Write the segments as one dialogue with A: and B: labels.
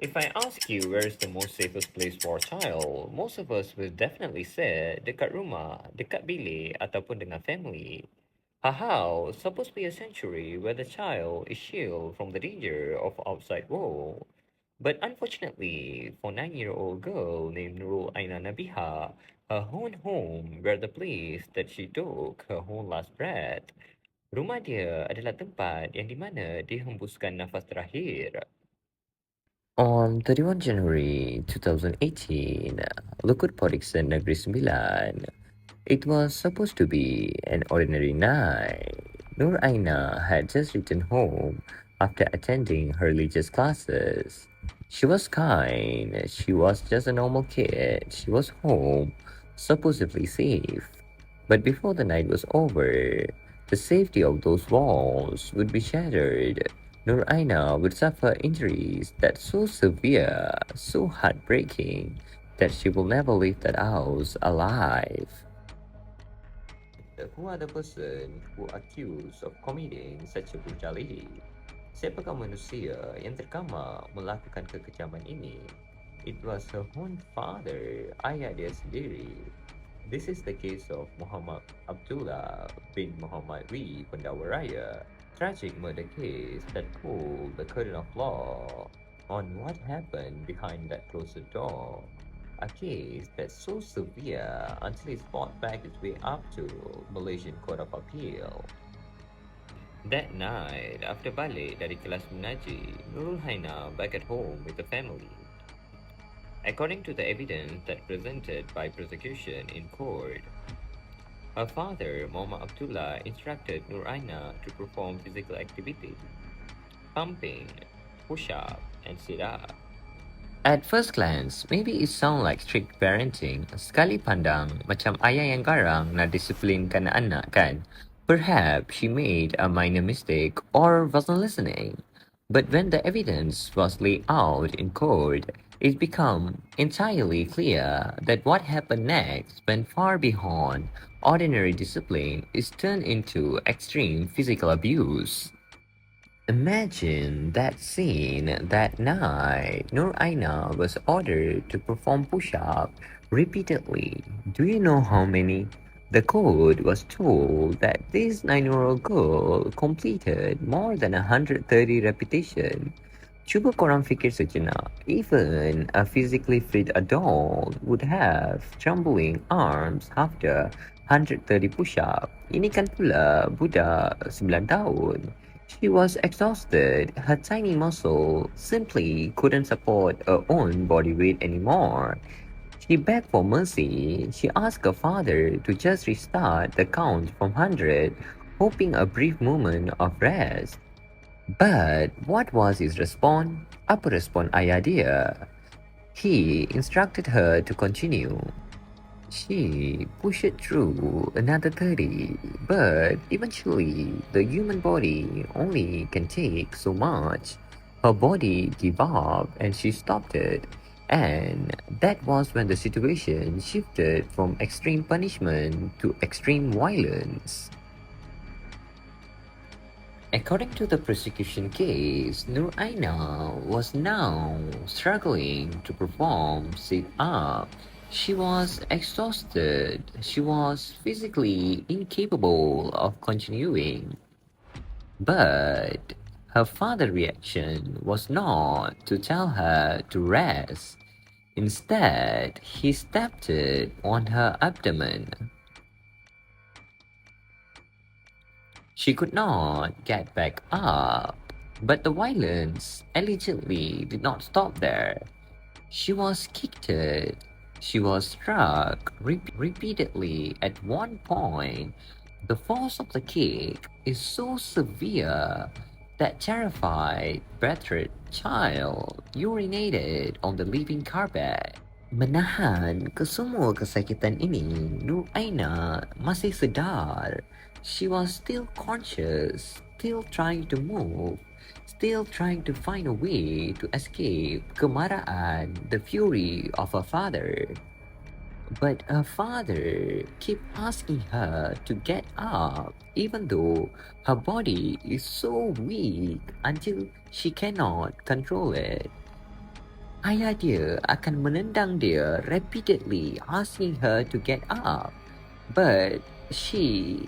A: If I ask you where is the most safest place for a child, most of us will definitely say dekat rumah, dekat bilik, ataupun dengan family. A house supposed to be a sanctuary where the child is shielded from the danger of outside world. But unfortunately, for 9-year-old girl named Nur Aina Nabiha, her own home were the place that she took her whole last breath. Rumah dia adalah tempat yang di mana dia hembuskan nafas terakhir.
B: On 31 January 2018, Lukut Poriksen Negeri Sembilan. It was supposed to be an ordinary night. Nur Aina had just returned home after attending her religious classes. She was kind, she was just a normal kid, she was home, supposedly safe. But before the night was over, the safety of those walls would be shattered. Nur Aina would suffer injuries that so severe, so heartbreaking, that she will never leave that house alive.
A: Who are the person who accused of committing such a brutality? Siapakah manusia yang terkamak melakukan kekejaman ini? It was her own father, ayah dia sendiri. This is the case of Muhammad Abdullah bin Muhammad W. Pendawaraya, tragic murder case that pulled the curtain of law on what happened behind that closed door. A case that's so severe until it's fought back its way up to Malaysian Court of Appeal. That night, after balik dari kelas mengaji, Nurul Haina back at home with the family. According to the evidence that presented by prosecution in court, her father, Muhammad Abdullah, instructed Nur Aina to perform physical activity, pumping, push-up, and sit-up.
B: At first glance, maybe it sounds like strict parenting. Sekali pandang, macam ayah yang garang nak disiplinkan anak kan? Perhaps she made a minor mistake or wasn't listening. But when the evidence was laid out in court, it became entirely clear that what happened next went far beyond ordinary discipline is turned into extreme physical abuse. Imagine that scene that night. Nur Aina was ordered to perform push-ups repeatedly. Do you know how many? The court was told that this 9-year-old girl completed more than 130 repetitions. Cuba korang fikir sejenak, even a physically fit adult would have trembling arms after 130 push-up. Ini kan pula budak 9 tahun. She was exhausted. Her tiny muscle simply couldn't support her own body weight anymore. She begged for mercy. She asked her father to just restart the count from 100, hoping a brief moment of rest. But what was his response? Apa respon ayah dia? He instructed her to continue. She pushed through another 30, but eventually the human body only can take so much. Her body gave up and she stopped it. And that was when the situation shifted from extreme punishment to extreme violence. According to the prosecution case, Nur Aina was now struggling to perform sit-up. She was exhausted. She was physically incapable of continuing. But her father's reaction was not to tell her to rest. Instead, he stepped it on her abdomen. She could not get back up, but the violence allegedly did not stop there. She was kicked, she was struck repeatedly. At one point, the force of the kick is so severe that terrified, battered child urinated on the living carpet. Menahan kesemua kesakitan ini, Nur Aina masih sedar. She was still conscious, still trying to move, still trying to find a way to escape kemarahan, the fury of her father. But her father kept asking her to get up, even though her body is so weak until she cannot control it. Ayah dia akan menendang dia repeatedly, asking her to get up, but she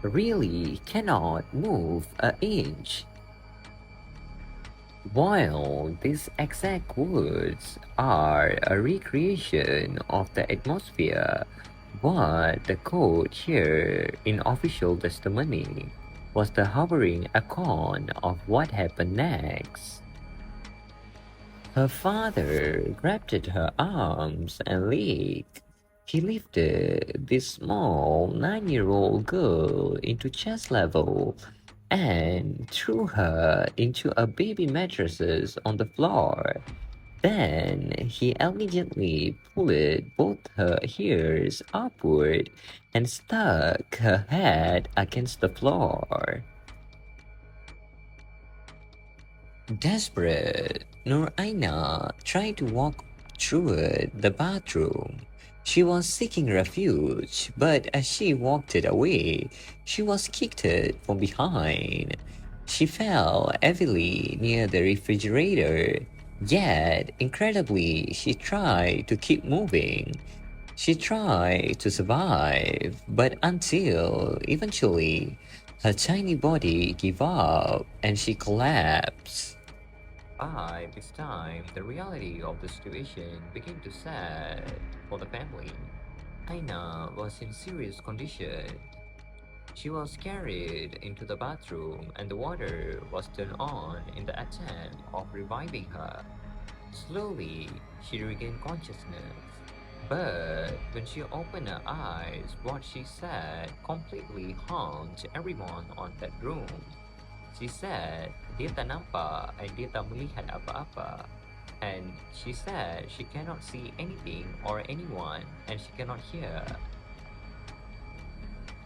B: really cannot move an inch. While these exact words are a recreation of the atmosphere, what the court here in official testimony was the hovering account of what happened next. Her father grabbed at her arms and legs. He lifted this small 9-year-old girl into chest level and threw her into a baby mattresses on the floor. Then he elegantly pulled both her ears upward and stuck her head against the floor. Desperate, Nur Aina tried to walk through the bathroom. She was seeking refuge, but as she walked it away, she was kicked from behind. She fell heavily near the refrigerator, yet incredibly, she tried to keep moving. She tried to survive, but until eventually her tiny body gave up and she collapsed. By this time, the reality of the situation began to set for the family. Aina was in serious condition. She was carried into the bathroom and the water was turned on in the attempt of reviving her. Slowly, she regained consciousness. But when she opened her eyes, what she said completely haunted everyone on that room. She said, dia tak nampak and dia tak melihat apa-apa. And she said she cannot see anything or anyone and she cannot hear.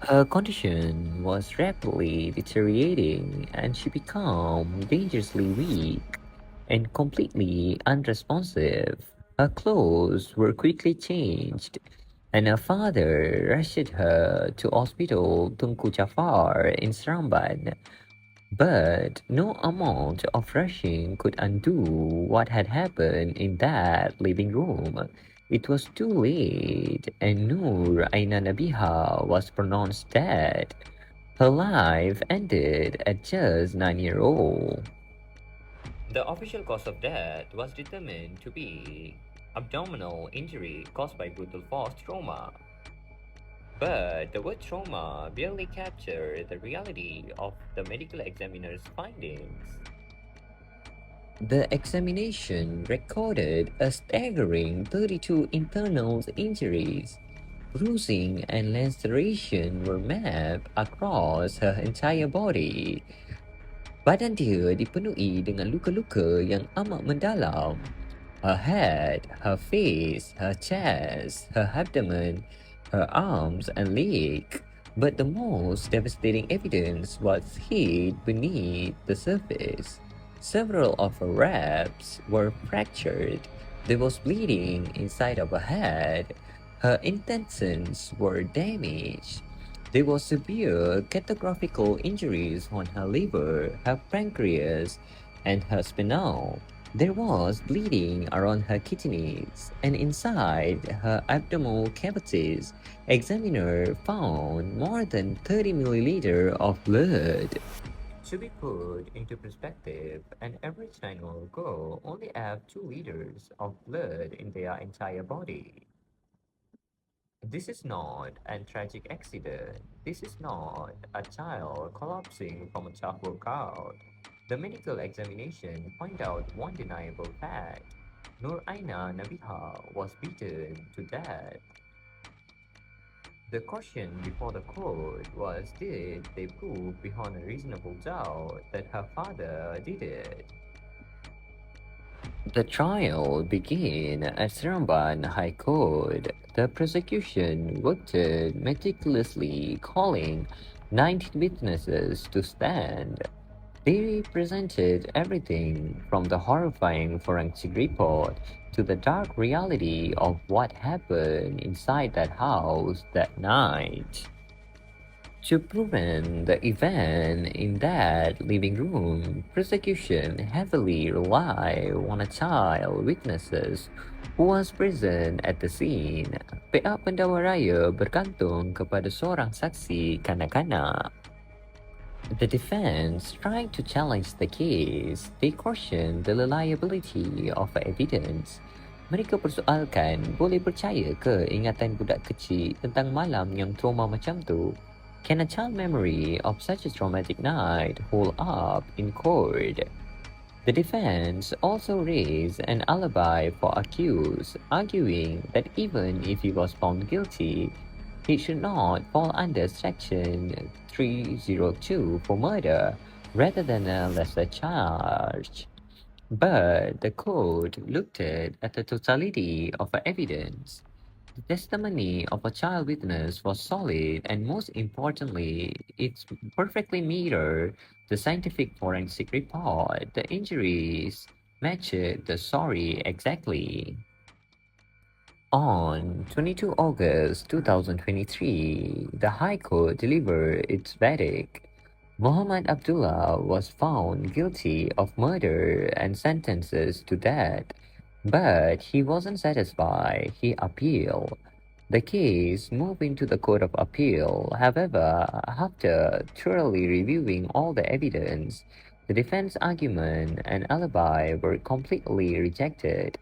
B: Her condition was rapidly deteriorating and she became dangerously weak and completely unresponsive. Her clothes were quickly changed and her father rushed her to hospital Tunku Jafar in Seramban. But no amount of rushing could undo what had happened in that living room. It was too late, and Nur Aina Nabiha was pronounced dead. Her life ended at just 9 years old. The official cause of death was determined to be abdominal injury caused by brutal force trauma. But the word trauma barely captured the reality of the medical examiner's findings. The examination recorded a staggering 32 internal injuries. Bruising and laceration were mapped across her entire body. Badan dia dipenuhi dengan luka-luka yang amat mendalam. Her head, her face, her chest, her abdomen, her arms and leg. But the most devastating evidence was hid beneath the surface. Several of her ribs were fractured. There was bleeding inside of her head. Her intestines were damaged. There were severe catastrophic injuries on her liver, her pancreas, and her spinal. There was bleeding around her kidneys and inside her abdominal cavities. Examiner found more than 30 milliliters of blood. To be put into perspective, an average 9-year-old girl only have 2 liters of blood in their entire body. This is not a tragic accident. This is not a child collapsing from a tough workout. The medical examination find out one undeniable fact. Nur Aina Nabiha was beaten to death. The question before the court was, did they prove beyond a reasonable doubt that her father did it? The trial began at Seremban High Court. The prosecution worked meticulously, calling 19 witnesses to stand. They presented everything from the horrifying forensic report to the dark reality of what happened inside that house that night. To prevent the event in that living room, prosecution heavily relied on a child witnesses who was present at the scene. Pihak pendakwa raya bergantung kepada seorang saksi kanak-kanak. The defense, trying to challenge the case, they questioned the reliability of evidence. Mereka persoalkan, boleh percaya ke ingatan budak kecil tentang malam yang trauma macam tu? Can a child memory of such a traumatic night hold up in court? The defense also raised an alibi for accused, arguing that even if he was found guilty, he should not fall under Section 302 for murder rather than a lesser charge. But the court looked at the totality of the evidence. The testimony of a child witness was solid, and most importantly, it perfectly mirrored the scientific forensic report. The injuries matched the story exactly. On 22 August 2023, the High Court delivered its verdict. Muhammad Abdullah was found guilty of murder and sentenced to death, but he wasn't satisfied. He appealed. The case moved into the Court of Appeal. However, after thoroughly reviewing all the evidence, the defense argument and alibi were completely rejected.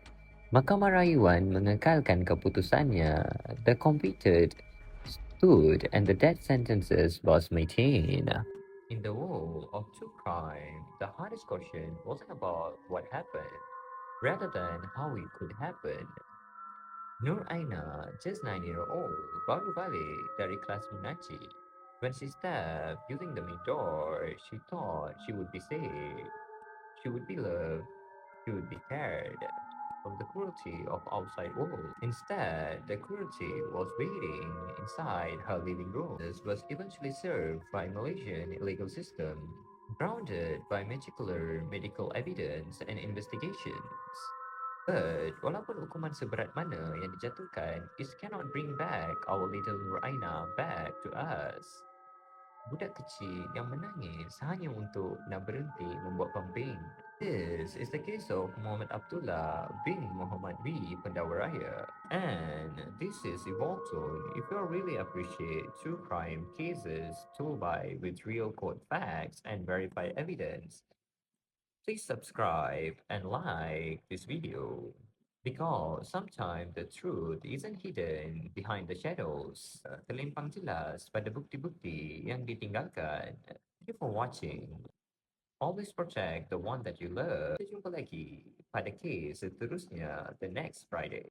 B: Mahkamah Rayuan mengekalkan keputusannya. The convicted stood and the death sentences was maintained. In the world of true crime, the hardest question wasn't about what happened, rather than how it could happen. Nur Aina, just 9 year old, baru balik dari kelas mengaji. When she stepped using the main door, she thought she would be safe, she would be loved, she would be cared from the cruelty of outside world. Instead, the cruelty was waiting inside her living room. This was eventually served by Malaysian legal system, grounded by meticulous medical evidence and investigations. But walaupun hukuman seberat mana yang dijatuhkan, it cannot bring back our little Nuraina back to us. Budak kecil yang menangis hanya untuk nak berhenti membuat kambing. This is the case of Muhammad Abdullah bin Muhammad B. Pendawaraya. And this is Evolved Zone. If you really appreciate true crime cases told by with real court facts and verified evidence, please subscribe and like this video. Because sometimes the truth isn't hidden behind the shadows. Terlimpang jelas pada bukti-bukti yang ditinggalkan. Thank you for watching. Always protect the one that you love. Kita jumpa lagi pada case seterusnya the next Friday.